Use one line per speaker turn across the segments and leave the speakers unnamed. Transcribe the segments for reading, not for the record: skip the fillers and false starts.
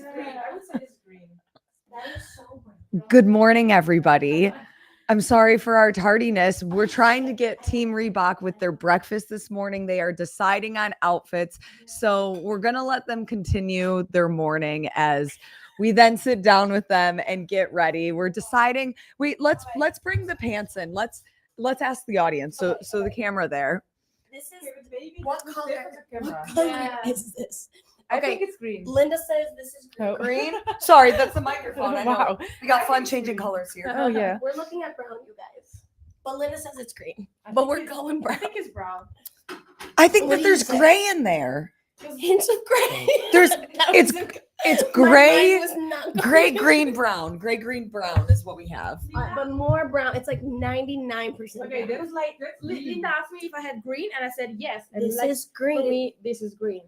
It's green. I would say it's green.
That is so good.
Good morning, everybody. I'm sorry for our tardiness. We're trying to get Team Reebok with their breakfast this morning. They are deciding on outfits. So we're going to let them continue their morning as we then sit down with them and get ready. We're deciding. Wait, let's bring the pants in. Let's ask the audience. So the camera there.
This is
Maybe
what
it's
color?
different camera.
What color is this?
I
Okay.
think it's green.
Linda says this is green.
Oh.
Green. Sorry, that's the microphone. I know.
Wow.
We got fun changing colors here.
Oh yeah.
We're looking at brown, you guys. But Linda says it's green. But we're going
I
brown.
think it's brown.
I think
What
that
do you
there's
say?
gray in there.
Hints of gray.
There's-
That
it's-
was a-
It's
my
gray,
mind was not
gray,
going.
green, brown. Gray, green, brown is what we have.
But more brown. It's like 99%.
Okay,
brown.
there's like Linda asked me if I had green, and I said yes. And
This
like,
is
for
green.
me, this is green.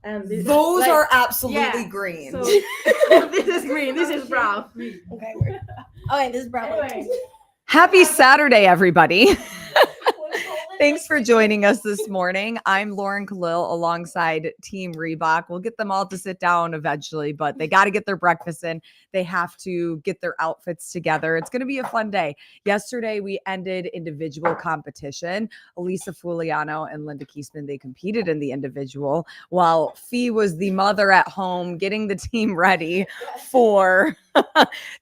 And this,
Those
like,
are absolutely
yeah.
green.
So this is green. This is brown.
Okay, we're okay. This is brown.
Anyway.
Happy Saturday, everybody. Thanks for joining us this morning. I'm Lauren Kalil alongside Team Reebok. We'll get them all to sit down eventually, but they got to get their breakfast in. They have to get their outfits together. It's going to be a fun day. Yesterday, we ended individual competition. Elisa Fuliano and Linda Keesman, they competed in the individual, while Fee was the mother at home getting the team ready for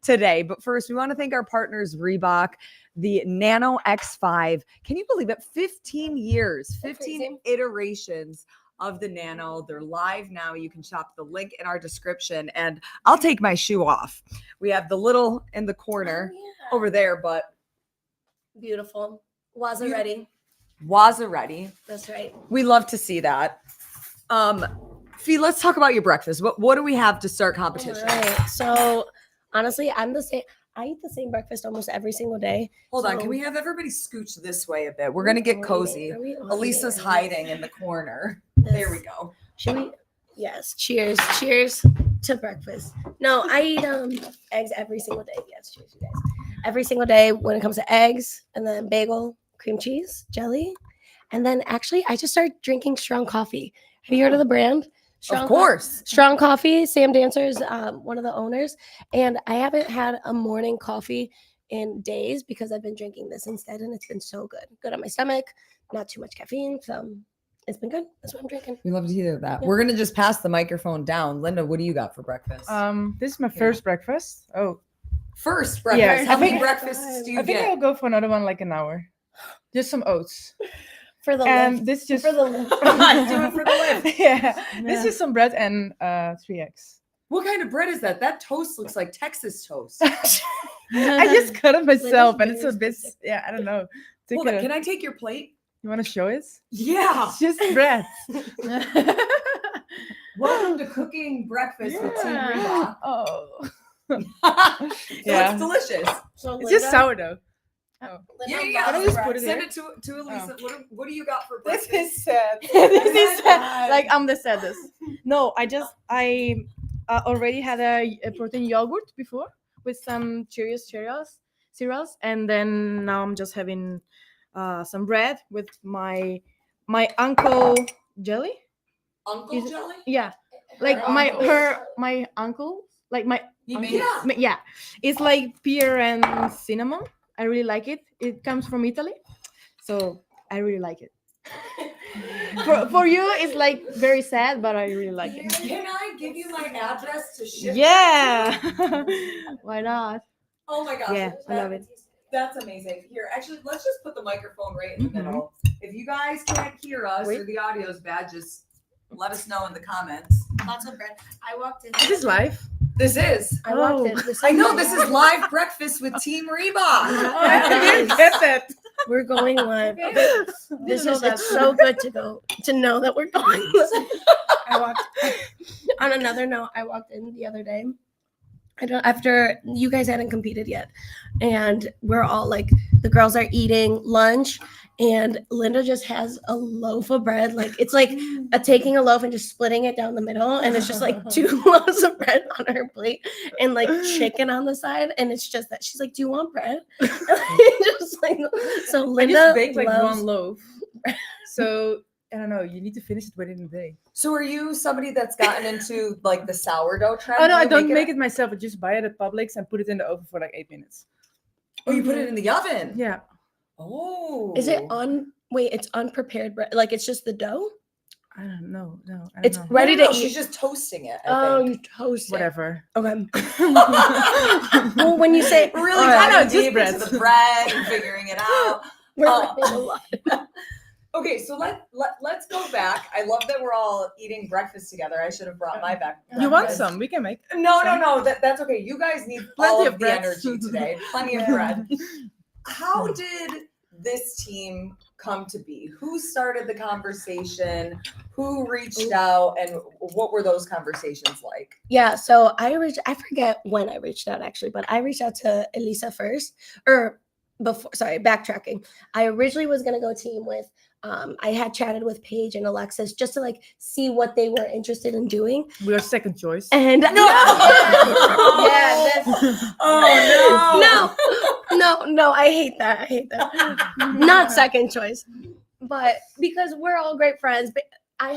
today. But first, we want to thank our partners, Reebok, the Nano X5. Can you believe it? 15 years,
That's
15
crazy.
iterations of the Nano. They're live now. You can shop the link in our description. And I'll take my shoe off. We have the little in the corner over there, but
Beautiful. Was ready.
was ready.
That's right.
We love to see that. Fee, let's talk about your breakfast. What do we have to start competition?
All right. So honestly, I'm the same. I eat the same breakfast almost every single day.
Hold on.
So-
Can we have everybody scooch this way a bit? We're going to get cozy.
Are we on
Elisa's
here?
hiding in the corner.
This-
There we go.
Should we? Yes. Cheers. Cheers to breakfast. No, I eat eggs every single day. Yes. Cheers, you guys. Every single day when it comes to eggs, and then bagel, cream cheese, jelly, and then actually I just started drinking strong coffee. Have you heard of the brand?
Of course.
Strong Coffee. Sam Dancer's one of the owners, and I haven't had a morning coffee in days because I've been drinking this instead, and it's been so good. Good on my stomach, not too much caffeine, so it's been good. That's what I'm drinking.
We love to hear that.
Yeah.
We're going to just pass the microphone down. Linda, what do you got for breakfast?
This is my first breakfast. Oh,
First breakfast.
yes,
How
I
many
think-
breakfasts do you
I think
get?
I'll go for another one like an hour. Just some oats.
For the
And
lift.
this just
For the lift.
Do it for the lift.
Yeah.
Yeah.
This is some bread and 3 eggs.
What kind of bread is that? That toast looks like Texas toast.
I just cut it myself, and it's a
very
bit.
specific.
Yeah, I don't know.
Hold on. Can I take your plate?
You want to show it?
Yeah.
It's just bread.
Welcome to cooking breakfast with Team Reebok.
Oh.
So
Yeah.
it's delicious.
So
It's just
Linda-
sourdough.
Linda
Yeah, you
loves
got
I'll just
bread.
put it
Send
here.
it to Elisa. What do you got for
This
breakfast?
is sad.
This
this is
is
sad. Like I'm the saddest. No, I already had a protein yogurt before with some cereals, and then now I'm just having some bread with my uncle jelly.
Uncle
Is it-
jelly?
Yeah, like my uncle, like my
He
uncle-
made it?
yeah, it's like pear and cinnamon. I really like it. It comes from Italy, so I really like it. For you, it's like very sad, but I really like it.
Can I give you my address to ship?
Yeah, why not?
Oh my gosh.
Yeah, I love it.
That's amazing. Here, actually, let's just put the microphone right in the
Mhm.
middle. If you guys can't hear us or
Wait.
the audio's bad, just let us know in the comments.
Lots of bread. I walked in.
This is live.
This is.
I walked in.
Oh.
This
I know this is live breakfast with Team Reebok.
I didn't get that.
We're going live. This
Didn't know
is
that.
it's so good to know that we're going live. I walked on another note, I walked in the other day. After you guys hadn't competed yet, and we're all like the girls are eating lunch, and Linda just has a loaf of bread. Like it's like taking a loaf and just splitting it down the middle, and it's just like 2 loaves of bread on her plate and like chicken on the side, and it's just that she's like, "Do you want bread?" just like so,
I
Linda
just baked like
loves
one loaf. So
I don't know. You need to finish it within a day.
So are you somebody that's gotten into like the sourdough trend?
Oh no,
Do
I
you
don't make it myself. I just buy it at Publix and put it in the oven for like 8 minutes.
Oh, you put it in the oven?
Yeah.
Oh.
Is it on? Wait, it's unprepared bread. Like it's just the dough.
I don't know. No, I don't
It's
know.
ready
No,
to eat.
she's just toasting it.
Oh,
I
you toast it.
Whatever.
Okay. Well, when you say
think. Really
Oh, I know,
diving
it's just
deep
bread.
into the bread and figuring it out.
we're
Oh.
learning a lot.
Okay, so let's go back. I love that we're all eating breakfast together. I should have brought my back.
You want
breakfast.
some? We can make.
No. That's okay. You guys need
Plenty
all
of
of the
bread.
energy today. Plenty of bread. How did this team come to be? Who started the conversation? Who reached out, and what were those conversations like?
Yeah, so I forget when I reached out actually, but I reached out to Elisa first, or before. Sorry, backtracking. I originally was gonna go team with. I had chatted with Paige and Alexis just to like see what they were interested in doing,
We are second choice.
and
No.
yeah,
Oh
no, I hate that. Not second choice, but because we're all great friends. But I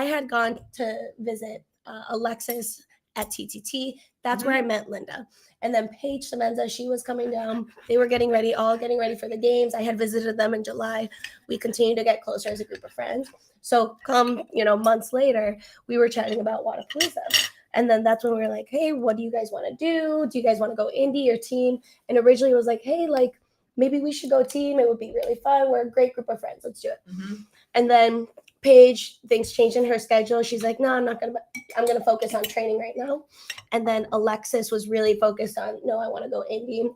had gone to visit Alexis at TTT. That's where I met Linda. And then Paige Semenza, she was coming down. They were getting ready for the games. I had visited them in July. We continued to get closer as a group of friends. So come, months later, we were chatting about Wodapalooza. And then that's when we were like, hey, what do you guys want to do? Do you guys want to go indie or team? And originally it was like, hey, like maybe we should go team. It would be really fun. We're a great group of friends. Let's do it.
Mm-hmm.
And then Paige, things changed in her schedule. She's like, no, I'm going to focus on training right now. And then Alexis was really focused on, no, I want to go indie.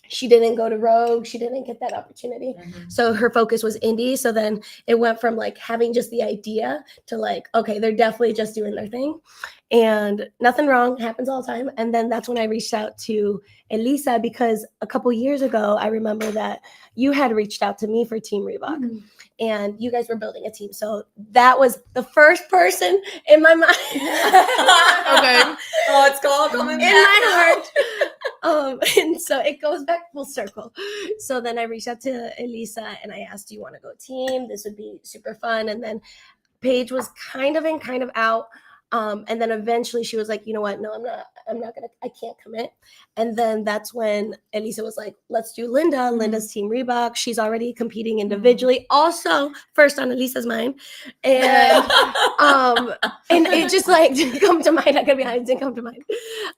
She didn't go to Rogue. She didn't get that opportunity.
Mm-hmm.
So her focus was indie. So then it went from like having just the idea to like, okay, they're definitely just doing their thing. And nothing wrong, happens all the time. And then that's when I reached out to Elisa, because a couple years ago, I remember that you had reached out to me for Team Reebok.
Mm-hmm.
And you guys were building a team. So that was the first person in my mind.
Okay. Oh, it's all coming
In
back
my
now.
And so it goes back full circle. So then I reached out to Elisa and I asked, do you want to go team? This would be super fun. And then Paige was kind of in, kind of out. And then eventually she was like, you know what? No, I can't commit. And then that's when Elisa was like, let's do Linda. Linda's Team Reebok. She's already competing individually. Also first on Elisa's mind. And, and it just like didn't come to mind. I gotta be honest, it didn't come to mind.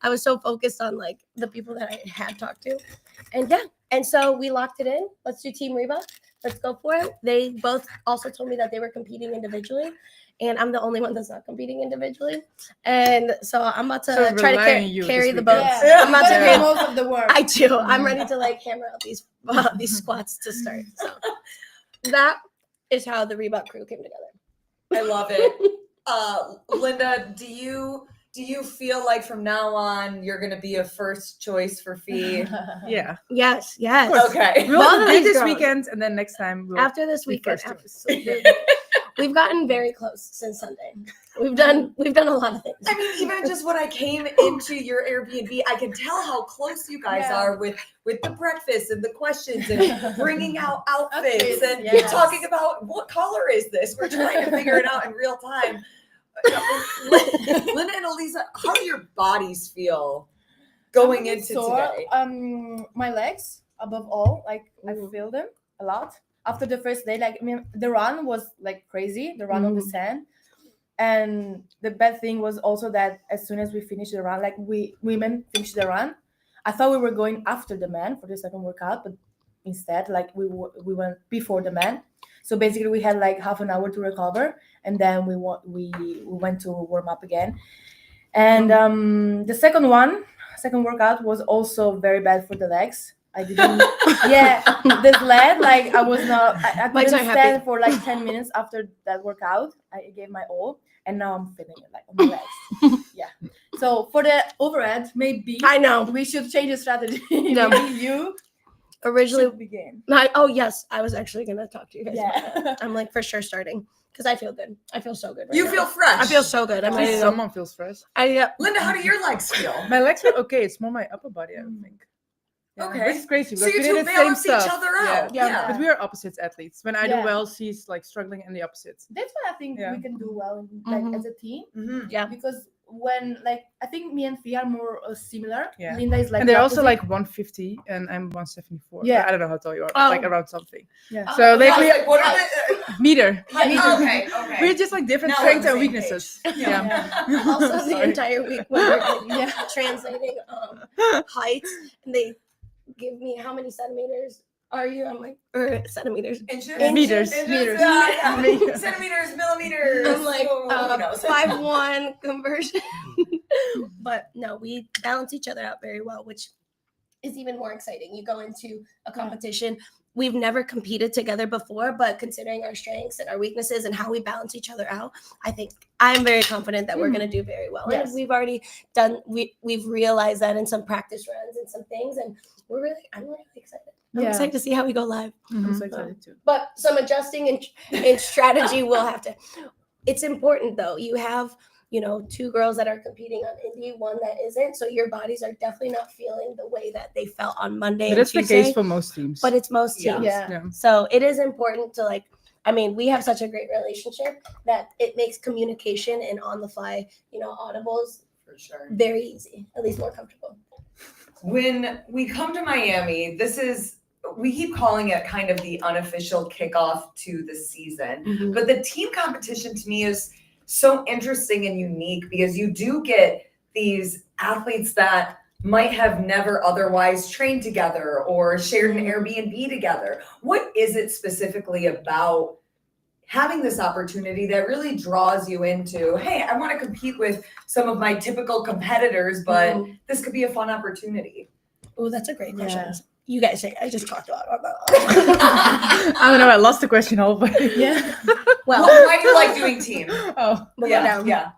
I was so focused on like the people that I had talked to. And yeah. And so we locked it in. Let's do Team Reebok. Let's go for it. They both also told me that they were competing individually. And I'm the only one that's not competing individually. And so I'm about to try to carry the boat.
Yeah.
I'm about to carry
most of the work.
I do. I'm ready to like hammer out these squats to start. So that is how the Reebok crew came together.
I love it. Linda, do you feel like from now on you're gonna be a first choice for Fee?
Yeah.
Yes.
Okay.
We'll
Both of
do
these
this
girls.
weekend, and then next time we'll
After this
be
weekend,
first choice.
we've gotten very close since Sunday. We've done a lot of things.
I mean, even just when I came into your Airbnb, I can tell how close you guys are with the breakfast and the questions and bringing out outfits and
Yes.
talking about what color is this. We're trying to figure it out in real time. Linda and Elisa, how do your bodies feel going
I'm a bit
into
sore.
today?
My legs above all, like I feel them a lot after the first day. Like, I mean, the run was like crazy, the run on the sand. And the bad thing was also that as soon as we finished the run, like we women finished the run, I thought we were going after the men for the second workout, but instead, like we went before the men. So basically, we had like half an hour to recover, and then we went to warm up again. And the second workout was also very bad for the legs. I didn't. The sled, like I was not. I
Legs
couldn't
are
stand
happy.
for like 10 minutes after that workout. I gave my all, and now I'm feeling it like on my legs. Yeah. So for the overhead, maybe
I know.
we should change the strategy.
No.
Maybe you
Originally,
should begin.
yes, I was actually gonna talk to you guys. About
Yeah.
that. I'm like for sure starting because I feel good. I feel so good. Right
You
now.
feel fresh.
I feel so good. I'm
At
ready
least
to go.
someone feels fresh.
Linda, how do your legs feel?
My legs are okay. It's more my upper body, I think.
Okay.
Which is crazy
So
because
you
we
two
did the same
balance each
stuff.
other out.
Yeah.
Yeah.
But we are opposites athletes. When I do
Yeah.
well, she's like struggling in the opposites.
That's what I think
Yeah.
we can do well, like
Mhm.
as a team.
Mm-hmm.
Yeah.
Because when like I think me and Fee are more similar.
Yeah.
Linda is like
And they're
the
also
opposite.
like 150 and I'm 174.
Yeah.
I don't know how tall you are,
Oh.
like around something.
Yeah.
So like
I was
we
like, what are the
meter.
okay.
We're just like different
Now we're on
strengths
the
and
same
weaknesses.
page.
Yeah.
Also, the
Sorry.
entire week when we're like, translating heights, and they give me how many centimeters are you? I'm like, or centimeters.
Inches?
Meters.
Meters.
Meters.
Centimeters, millimeters.
I'm like
Who knows?
5'1" conversion. But no, we balance each other out very well, which is even more exciting. You go into a competition. We've never competed together before, but considering our strengths and our weaknesses and how we balance each other out, I think I'm very confident that we're going to do very well.
Yes.
And we've already done, we've realized that in some practice runs and some things, and I'm really excited. I'm
Yeah.
excited to see how we go live.
I'm
Mhm.
so excited too.
But some adjusting in strategy will have to. It's important though. You have, two girls that are competing on Indy, one that isn't. So your bodies are definitely not feeling the way that they felt on Monday
But
and
that's the
Tuesday.
case for most teams.
But it's most
Yeah.
teams.
Yeah.
So it is important to we have such a great relationship that it makes communication and on the fly, audibles
For sure.
very easy, at least more comfortable.
When we come to Miami, we keep calling it kind of the unofficial kickoff to the season. But the team competition to me is so interesting and unique because you do get these athletes that might have never otherwise trained together or shared an Airbnb together. What is it specifically about having this opportunity that really draws you into, hey, I want to compete with some of my typical competitors, but this could be a fun opportunity?
Oh, that's a great question.
Yeah.
You guys say I just talked about
I don't know. I lost the question halfway.
Yeah.
Well,
Why do you like doing team?
Oh.
we'll go
Yeah,
down.
yeah.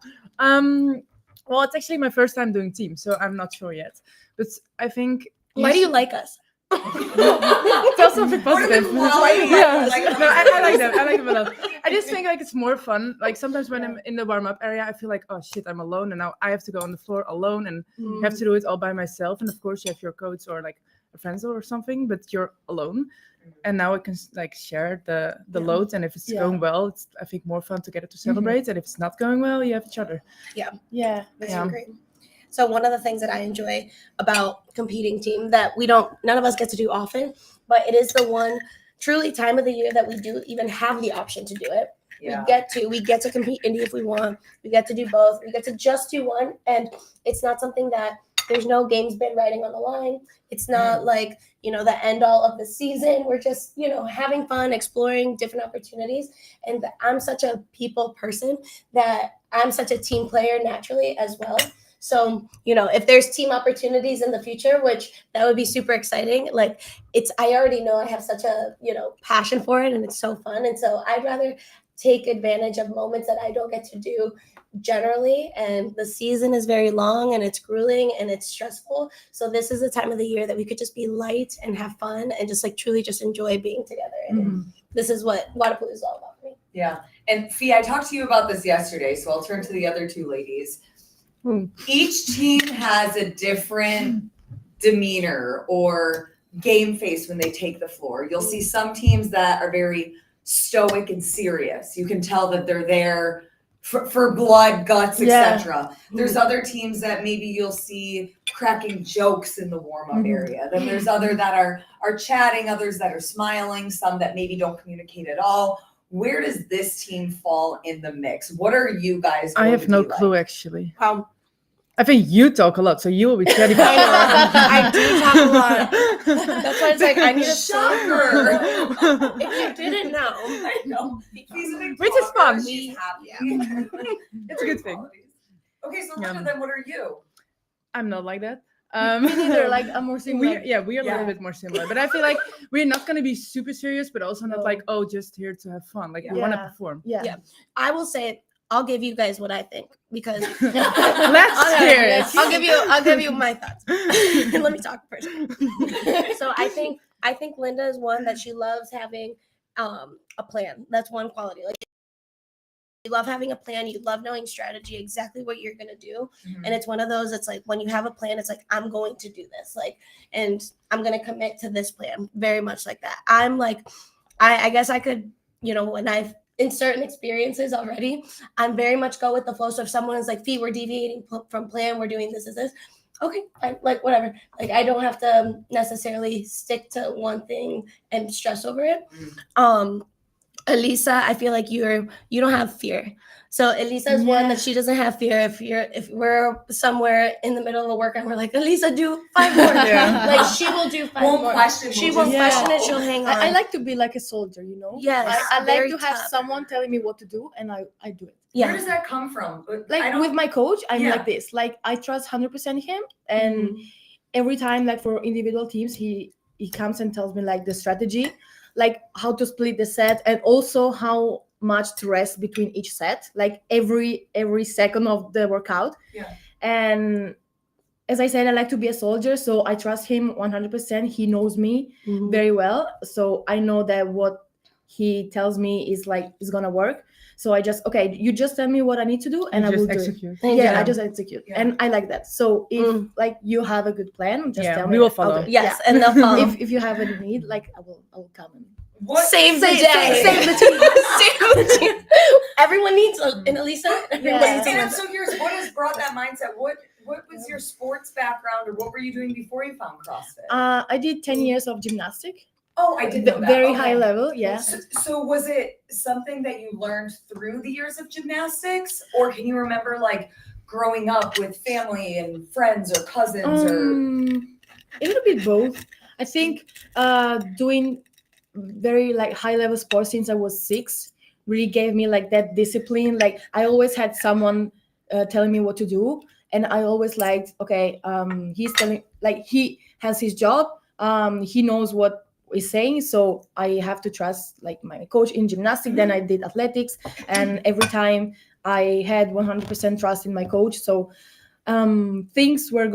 Well, it's actually my first time doing team, so I'm not sure yet. But I think.
Why do you like us?
Tell something
What are the
positive.
qualities
Yeah.
like
No, I like them. I like them a lot. I just think like it's more fun. Like sometimes when I'm in the warm up area, I feel like, oh shit, I'm alone, and now I have to go on the floor alone and have to do it all by myself. And of course, you have your coach or like a friend or something, but you're alone. And now I can like share the load, and if it's going well, it's I think more fun together to celebrate. And if it's not going well, you have each other.
Yeah.
That's
Yeah.
great. So one of the things that I enjoy about competing team that none of us get to do often, but it is the one truly time of the year that we do even have the option to do it.
Yeah.
We get to compete Indy if we want. We get to do both. We get to just do one, and it's not something that there's no games bid riding on the line. It's not like the end all of the season. We're just having fun, exploring different opportunities. And I'm such a people person that I'm such a team player naturally as well. So, if there's team opportunities in the future, which that would be super exciting. Like I already know I have such a, passion for it and it's so fun. And so I'd rather take advantage of moments that I don't get to do generally. And the season is very long and it's grueling and it's stressful. So this is the time of the year that we could just be light and have fun and just truly just enjoy being together. And this is what Waterpoo is all about for me.
Yeah. And Fee, I talked to you about this yesterday, so I'll turn to the other two ladies. Each team has a different demeanor or game face when they take the floor. You'll see some teams that are very stoic and serious. You can tell that they're there for blood, guts, etc. There's other teams that maybe you'll see cracking jokes in the warm-up area. Then there's other that are chatting, others that are smiling, some that maybe don't communicate at all. Where does this team fall in the mix? What are you guys
I
going
have
to
no
be like?
clue actually.
I think you talk a lot, so you will be ready for
I do talk a lot. That's why it's like I need a
Shocker.
If you didn't know,
I know. He's a big
Which is
talker.
fun.
She's happy.
It's a good thing.
Okay, so Linda, then what are you?
I'm not like that.
Me neither. Like I'm more similar.
we are a little bit more similar, but I feel like we're not gonna be super serious, but also not like just here to have fun. Like we want to perform.
Yeah.
I will say I'll give you guys what I think because
Let's hear it.
I'll give you my thoughts. Let me talk first. So I think Linda is one that she loves having a plan. That's one quality. Like You love having a plan. You love knowing strategy, exactly what you're going to do.
Mhm.
And it's one of those, it's like when you have a plan, it's like, I'm going to do this. Like, and I'm going to commit to this plan. Very much like that. I'm like, I guess I could, when I've in certain experiences already, I'm very much go with the flow. So if someone is like, Fee, we're deviating from plan, we're doing this, okay, like whatever. Like I don't have to necessarily stick to one thing and stress over it. Elisa, I feel like you don't have fear. So Elisa is one that she doesn't have fear. If we're somewhere in the middle of a workout, we're like, Elisa, do 5 more. Like she will do 5 more. She won't question it. She'll hang on.
I like to be like a soldier,
Yes,
I like
very
to have
tough.
someone telling me what to do, and I do it.
Where does that come from?
Like with my coach, I'm
Yeah.
like this. Like I trust 100% him, and every time, like for individual teams, he comes and tells me like the strategy, like how to split the set, and also how much to rest between each set, like every second of the workout.
Yeah.
And as I said, I like to be a soldier, so I trust him 100%. He knows me very well, so I know that what he tells me is gonna work. So I just, okay, you just tell me what I need to do, and I will
execute.
do it. Yeah, I just execute, and I like that. So if like you have a good plan, just tell me.
we will
I'll
follow.
do it.
Yes, and they'll follow.
If you have a need, like I will come and
Save the day. Save the team. Save the team. Everyone needs an Elisa. Everyone needs
And I'm
someone.
so curious, what has brought that mindset? What was your sports background, or what were you doing before you found CrossFit?
I did 10 years of gymnastics.
Oh, I did know that.
Very
Okay.
high level, yeah.
So was it something that you learned through the years of gymnastics, or can you remember like growing up with family and friends or cousins
A little bit both. I think doing very like high level sports since I was 6 really gave me like that discipline. Like I always had someone telling me what to do, and I always liked, okay, he's telling, like he has his job, he knows what he's saying, so I have to trust like my coach in gymnastics. Then I did athletics, and every time I had 100% trust in my coach. So things were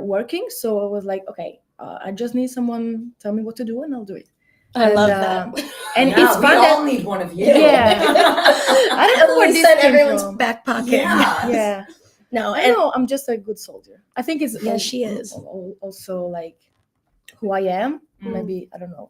working. So I was like, okay, I just need someone tell me what to do, and I'll do it.
I love that.
And
Yeah,
it's
we
fun.
all need one of you.
Yeah. I don't know where this
Elisa in
came
everyone's
from.
back pocket.
Yeah.
Yeah.
No,
I
and
know I'm just a good soldier. I think it's
Yeah, she is.
also like who I am. Maybe I don't know.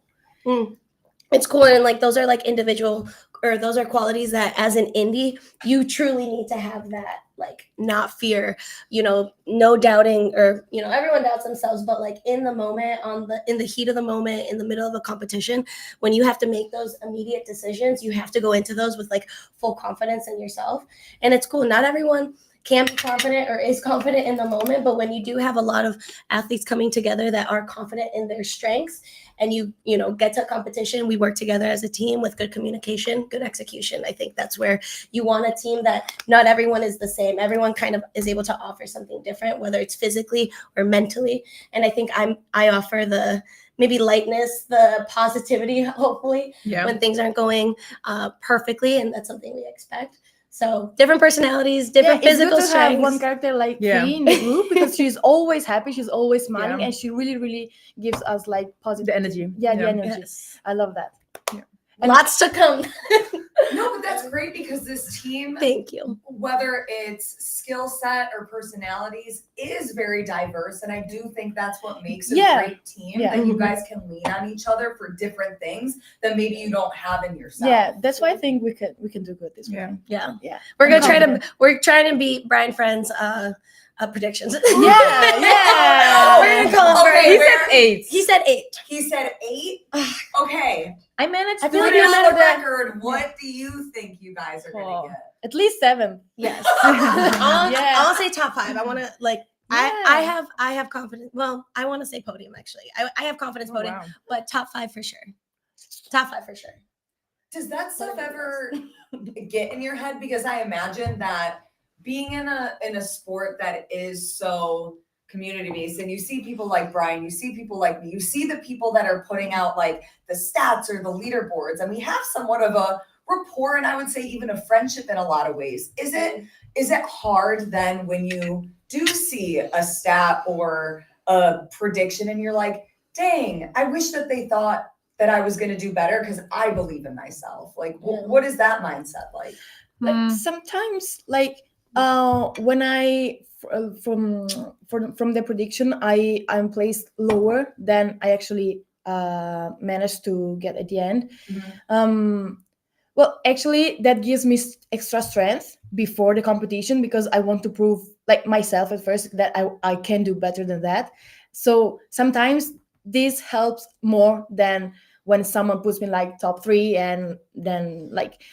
it's cool. And like those are like individual, or those are qualities that as an indie, you truly need to have that, like not fear, no doubting, or everyone doubts themselves, but like in the moment, in the heat of the moment, in the middle of a competition, when you have to make those immediate decisions, you have to go into those with like full confidence in yourself. And it's cool. Not everyone can be confident or is confident in the moment, but when you do have a lot of athletes coming together that are confident in their strengths, and you get to a competition, we work together as a team with good communication, good execution. I think that's where you want a team that not everyone is the same. Everyone kind of is able to offer something different, whether it's physically or mentally. And I think I offer the maybe lightness, the positivity, hopefully, when things aren't going perfectly, and that's something we expect. So different personalities, different physical
it's good to have
strengths.
one character like Fee in the group, because she's always happy, she's always smiling, and she really, really gives us like positive
energy.
Yeah, the energy.
Yes.
I love that.
And lots to come.
No, but that's great, because this team,
Thank you.
whether it's skill set or personalities, is very diverse. And I do think that's what makes a great team, that you guys can lean on each other for different things that maybe you don't have in yourself.
Yeah, that's why I think we can do good this way.
Yeah.
Yeah.
We're trying to beat Brian Friend's predictions.
Yeah.
We're gonna call him
Okay,
Brian. He said 8.
He said 8. Okay.
I managed
I
to
feel
For
like
do
you're
the
that
record, what do you think you guys are gonna get?
at least 7.
Yes.
Yeah.
I'll say top 5. I want to I have confidence. Well, I want to say podium actually. I have confidence podium, but top 5 for sure. Top 5 for sure.
Does that stuff ever get in your head? Because I imagine that being in a sport that is so community based, and you see people like Brian, you see people like me, you see the people that are putting out like the stats or the leaderboards, and we have somewhat of a rapport, and I would say even a friendship in a lot of ways. Is it hard then when you do see a stat or a prediction and you're like, dang, I wish that they thought that I was going to do better because I believe in myself? Like, what is that mindset like?
Like sometimes, like when I from the prediction, I'm placed lower than I actually managed to get at the end. Well, actually, that gives me extra strength before the competition because I want to prove like myself at first that I can do better than that. So sometimes this helps more than when someone puts me like top 3 and then like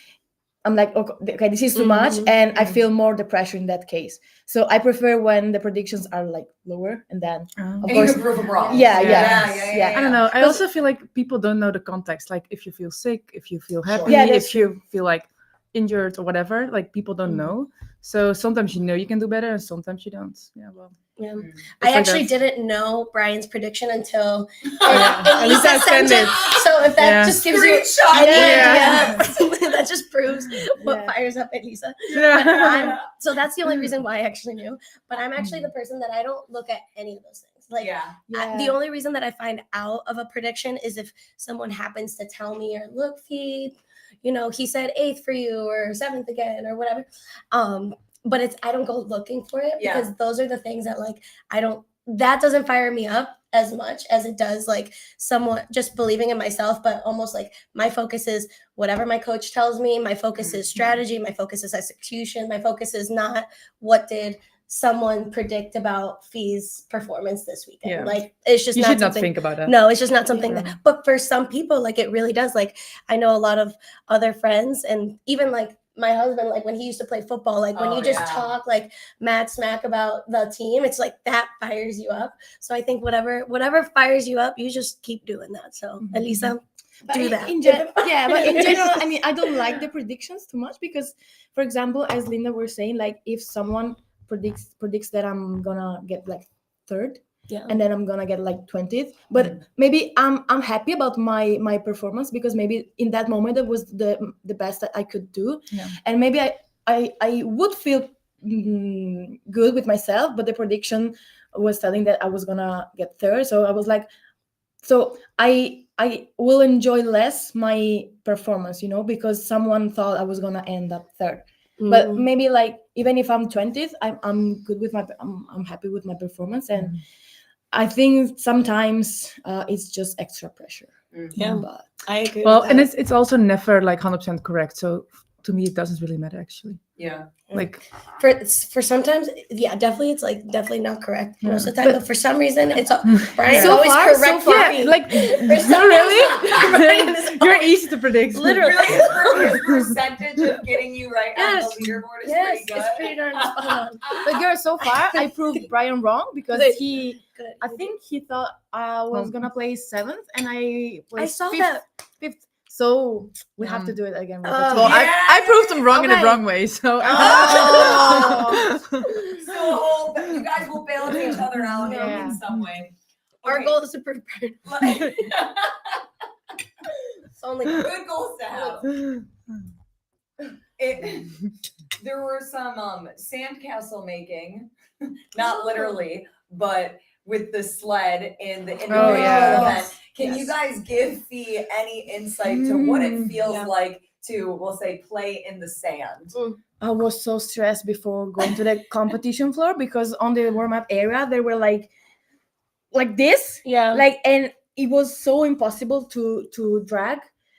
I'm like, okay, this is too much, and I feel more the pressure in that case. So I prefer when the predictions are like lower, and then of
And you
course,
can prove them wrong.
yeah.
I don't know. I also feel like people don't know the context. Like if you feel sick, if you feel happy,
Yeah, that's
if you feel like injured or whatever, like people don't know. So sometimes you know you can do better, and sometimes you don't. Yeah, well.
Yeah.
It's
I
like
actually
that.
didn't know Brian's prediction until
At least I
Elisa sent
sent
it.
it.
So if that
Yeah.
just gives you
Screenshot.
any
Yeah.
idea, that just proves what
Yeah.
fires up Elisa. But
Yeah.
so that's the only reason why I actually knew. But I'm actually the person that I don't look at any of those things. Like the only reason that I find out of a prediction is if someone happens to tell me or look, Fee, he said 8th for you or 7th again or whatever. But I don't go looking for it because those are the things that like that doesn't fire me up as much as it does like someone just believing in myself, but almost like my focus is whatever my coach tells me. My focus is strategy. My focus is execution. My focus is not what did someone predict about Fee's performance this weekend.
Yeah.
Like it's just
You
not
should not
something.
think about that.
No, it's just not something that. But for some people, like it really does. Like I know a lot of other friends, and even like my husband, like when he used to play football, like when you just talk like mad smack about the team, it's like that fires you up. So I think whatever fires you up, you just keep doing that. So Elisa, do that.
But in general, I mean, I don't like the predictions too much because, for example, as Linda was saying, like if someone predicts that I'm gonna get like 3rd, and then I'm gonna get like 20th, but maybe I'm happy about my performance because maybe in that moment it was the best that I could do, and maybe I would feel good with myself, but the prediction was telling that I was gonna get 3rd, so I was like, so I will enjoy less my performance, because someone thought I was gonna end up 3rd. But maybe like even if I'm 20th, I'm good with I'm happy with my performance, and I think sometimes it's just extra pressure.
Yeah,
but
I agree.
Well,
with
and
that.
it's also never like 100% correct. So to me, it doesn't really matter actually.
Yeah.
Like
for sometimes, definitely it's like definitely not correct most of the time. But for some reason, it's Brian's
So
always
far,
correct.
so
for
far,
me.
like
For some reason, Brian is
you're easy to predict.
literally.
His percentage of getting you right on the leaderboard is pretty good.
It's pretty darn spot on.
But girl, so far I proved Brian wrong because
Good.
I think he thought I was gonna play 7th, and I placed
saw
5th,
that.
5th. So we have to do it again. With the
Oh,
team.
Well, I proved him wrong in the
Okay.
wrong way. So
Oh.
So you guys will balance each other out
Yeah.
in some way.
Our
Okay.
goal is to prove Brian. It's only
Good goals to have. There were some sandcastle making, not literally, but with the sled in the individual event. Can you guys give Fee any insight to what it feels like to, we'll say, play in the sand?
I was so stressed before going to the competition floor because on the warm-up area they were like this, and it was so impossible to drag,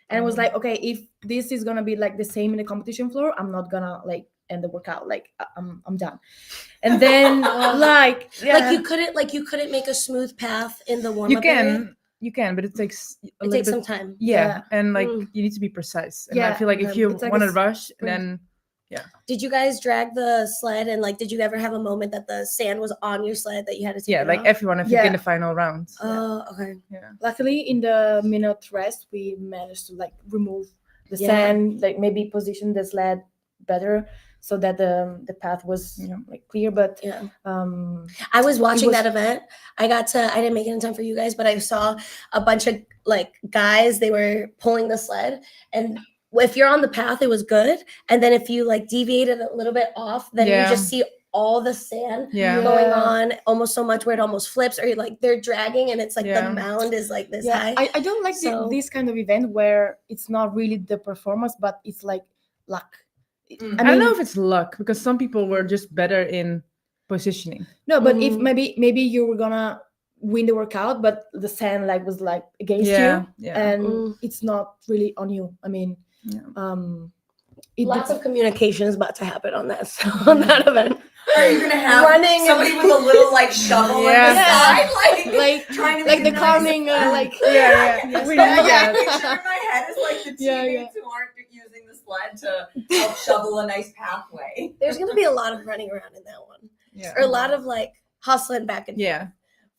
and I was like, okay, if this is gonna be like the same in the competition floor, I'm not gonna like end the workout, like I'm done. And then
you couldn't make a smooth path in the warm-up area?
You can, but it takes
It takes some time.
Yeah, and like you need to be precise. And I feel like if you
it's like
want to
a
rush, then
Did you guys drag the sled and like did you ever have a moment that the sand was on your sled that you had to take it
like
off?
everyone, I think in the final round.
Oh, okay.
Luckily in the minute rest we managed to like remove the sand, like maybe position the sled better so that the path was like clear. But
I was watching that event. I didn't make it in time for you guys, but I saw a bunch of like guys, they were pulling the sled, and if you're on the path, it was good. And then if you like deviated a little bit off, then you just see all the sand going on almost so much where it almost flips, or like they're dragging and it's like the mound is like this high.
I don't like this kind of event where it's not really the performance, but it's like luck.
I don't know if it's luck because some people were just better in positioning.
No, but if maybe you were gonna win the workout, but the sand like was like against you, and it's not really on you. I mean,
Lots of communication is about to happen on that event.
Are you gonna have somebody with a little like shovel on the side, like trying to
like the calming, like
we do that. Picture in my head is like the teammates who aren't using the sled to help shovel a nice pathway.
There's gonna be a lot of running around in that one, or a lot of like hustling back and forth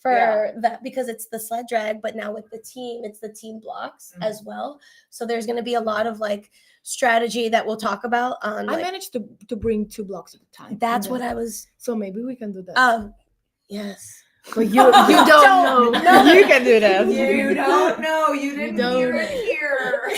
for that, because it's the sled drag, but now with the team, it's the team blocks as well. So there's gonna be a lot of like strategy that we'll talk about on.
I managed to bring 2 blocks at a time.
That's what I was.
So maybe we can do that.
Yes.
But you don't know.
No, you can do that.
You don't know. You didn't hear it here.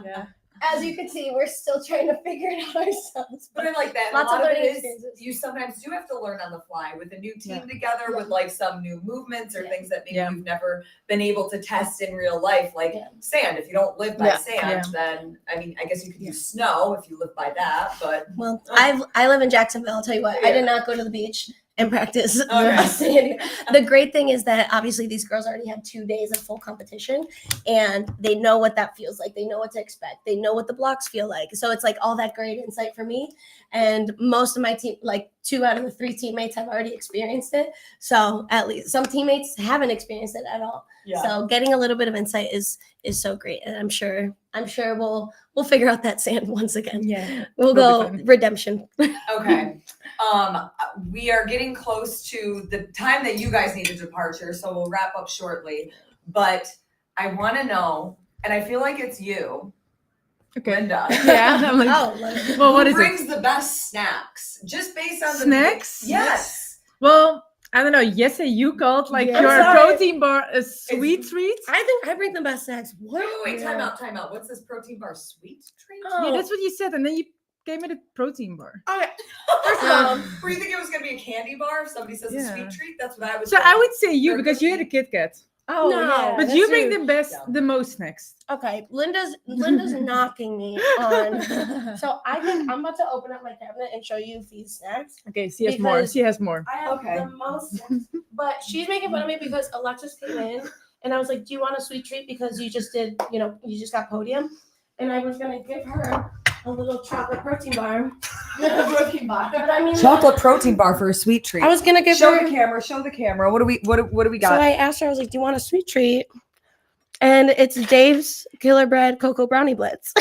Yeah.
As you can see, we're still trying to figure it out ourselves.
But I like that.
Lots
a
of
lot of
learning
it is
experiences.
you sometimes do have to learn on the fly with a new team together with like some new movements or things that maybe you've never been able to test in real life, like sand. If you don't live by sand, then I mean, I guess you could use snow if you live by that. But
I live in Jacksonville. I'll tell you what, I did not go to the beach and practice. The great thing is that obviously these girls already have 2 days of full competition, and they know what that feels like. They know what to expect. They know what the blocks feel like. So it's like all that great insight for me. And most of my team, like 2 out of the 3 teammates, have already experienced it. So at least some teammates haven't experienced it at all. Yeah. So getting a little bit of insight is so great. And I'm sure we'll figure out that sand once again.
Yeah.
We'll go redemption.
Okay. We are getting close to the time that you guys need a departure, so we'll wrap up shortly. But I want to know, and I feel like it's you, Linda.
Yeah. I'm like, well, what
who
is
brings
it?
the best snacks? Just based on the
Snacks?
Yes.
Well, I don't know. Yesterday you called like your protein bar a sweet treat.
I think I bring the best snacks.
Wait, time out. What's this protein bar sweet treat?
Yeah, that's what you said, and then you gave me the protein bar.
Okay.
First of all, were you thinking it was gonna be a candy bar? If somebody says a sweet treat, that's what I was.
So I would say you because you had a Kit Kat.
Oh
no,
yeah,
but you bring the most snacks.
Okay, Linda's knocking me on. So I think I'm about to open up my cabinet and show you Fee's snacks.
Okay, she has more. She has more.
I have the most snacks, but she's making fun of me because Alexis came in and I was like, "Do you want a sweet treat because you just did, you just got podium?" And I was gonna give her a little chocolate protein bar. But I mean,
chocolate protein bar for a sweet treat.
I was gonna give
Show
her.
Show the camera. What do we got?
So I asked her, I was like, "Do you want a sweet treat?" And it's Dave's Killer Bread Cocoa Brownie Blitz.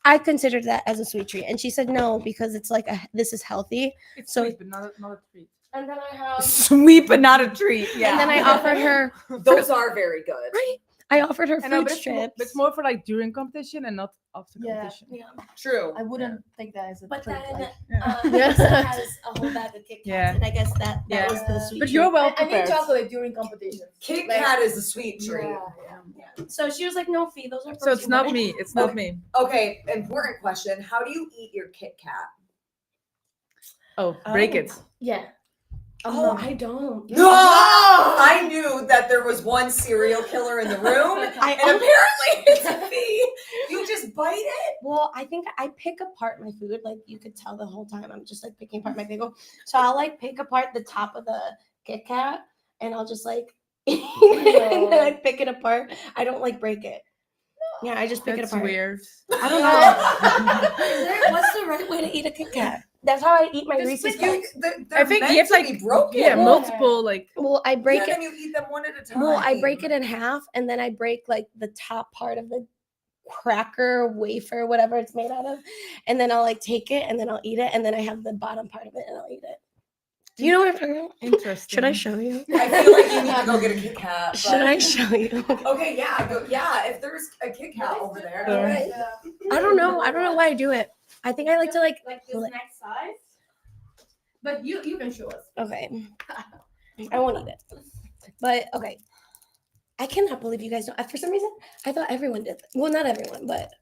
I considered that as a sweet treat, and she said no because it's like this is healthy.
It's
so
sweet, but not a treat.
And then I have
sweet, but not a treat. Yeah.
And then I offered her.
Those are very good.
Right. I offered her food
but
strips.
It's more for like during competition and not after competition.
Yeah.
True.
I wouldn't take that as a
But
treat.
then Lisa has a whole bag of Kit Kats, and I guess that was the sweet.
But
treat.
you're well
I
prepared.
need chocolate during competition.
Kit Kat is a sweet treat.
Yeah. So she was like, "No, Fee, those are."
So it's not me. It's not me.
Okay, important question. How do you eat your Kit Kat?
Oh, break it.
Yeah. Oh, I don't.
No! I knew that there was one serial killer in the room, and apparently it's a Fee. You just bite it?
Well, I think I pick apart my food. Like, you could tell the whole time I'm just like picking apart my bagel. So I'll like pick apart the top of the Kit Kat, and I'll just like, and then I pick it apart. I don't like break it. Yeah, I just pick it apart.
That's weird.
I don't know. What's the right way to eat a Kit Kat? That's how I eat my Reese's Cups.
I think you have to be broken.
Multiple like.
Well, I break it.
And you eat them one at a time.
Well, I break it in half, and then I break like the top part of the cracker, wafer, whatever it's made out of, and then I'll like take it, and then I'll eat it, and then I have the bottom part of it, and I'll eat it. Do you know what I'm talking about?
Interesting.
Should I show you?
I feel like you need to go get a Kit Kat.
Should I show you?
Okay, yeah. If there's a Kit Kat over there.
All
right. Yeah. I don't know why I do it. I think I like to like
this next size. But you can show us.
Okay. I won't eat it. But okay. I cannot believe you guys don't. For some reason, I thought everyone did. Well, not everyone, but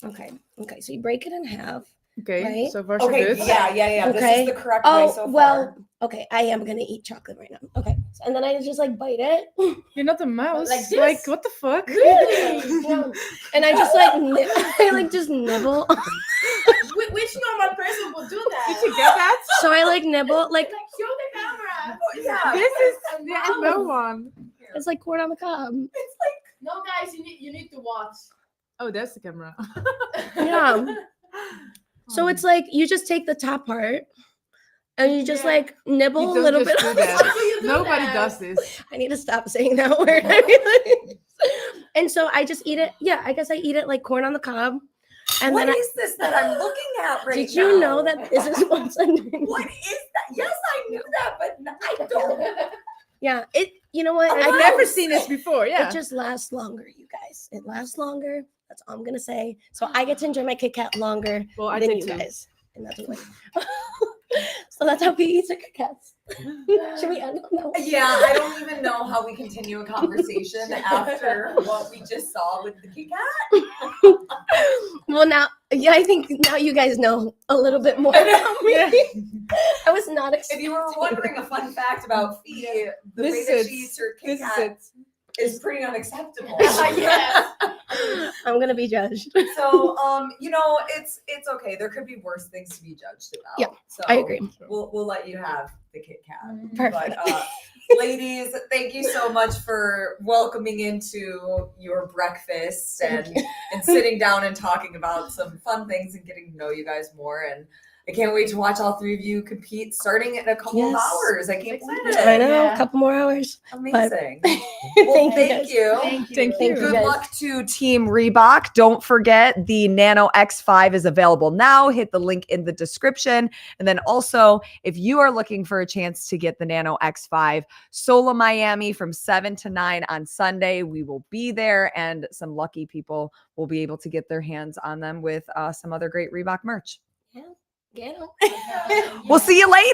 okay. Okay, so you break it in half.
Okay.
Right?
So far so
Okay.
good.
Yeah.
Okay.
This is the correct way so far.
Okay. I am gonna eat chocolate right now. Okay. And then I just like bite it.
You're not a mouse.
Like this?
Like what the fuck?
Really? Yeah. And I just like I like just nibble.
one person will do that.
Did you get that?
So I like nibble, like
Like, show the camera.
Yeah.
This is no one.
it's like corn on the cob.
No, guys, you need to watch.
Oh, that's the camera.
Yeah. So it's like you just take the top part and you just like nibble
You
a
don't
little
just
bit.
do that.
How do you do
Nobody
that?
does this.
I need to stop saying that word. And so I just eat it. Yeah, I guess I eat it like corn on the cob. And
What
then
is this that I'm looking at right now?
did you know that this is what's underneath?
What is that? Yes, I knew that, but I don't.
Yeah, it. You know what?
I've never seen this before. Yeah.
It just lasts longer, you guys. It lasts longer. That's all I'm gonna say. So I get to enjoy my Kit Kat longer
Well, I
than
did
you
too.
guys. And that's what. So that's how we eat our Kit Kats. Should we end on that one?
Yeah, I don't even know how we continue a conversation after what we just saw with the Kit Kat.
Well, now, yeah, I think now you guys know a little bit more about me. I was not
If
expecting.
you were wondering a fun fact about Fee, the
This
way
is
that
it.
she eats her
This
Kit
is
Kat
it.
is pretty unacceptable.
Yes.
I'm gonna be judged.
So, it's okay. There could be worse things to be judged about.
Yeah,
so
I agree.
We'll let you have the Kit Kat.
Perfect.
But ladies, thank you so much for welcoming into your breakfast and sitting down and talking about some fun things and getting to know you guys more. And I can't wait to watch all three of you compete starting in a couple of
Yes.
hours. I can't believe
I
it.
know,
Yeah.
a couple more hours.
Amazing.
Thank
Well,
you,
thank
guys.
you.
Thank you.
Thank
Thank
you.
you.
Good
guys.
luck to Team Reebok. Don't forget the Nano X5 is available now. Hit the link in the description. And then also, if you are looking for a chance to get the Nano X5, Sola Miami from 7 to 9 on Sunday, we will be there and some lucky people will be able to get their hands on them with some other great Reebok merch.
Get 'em.
We'll see you later.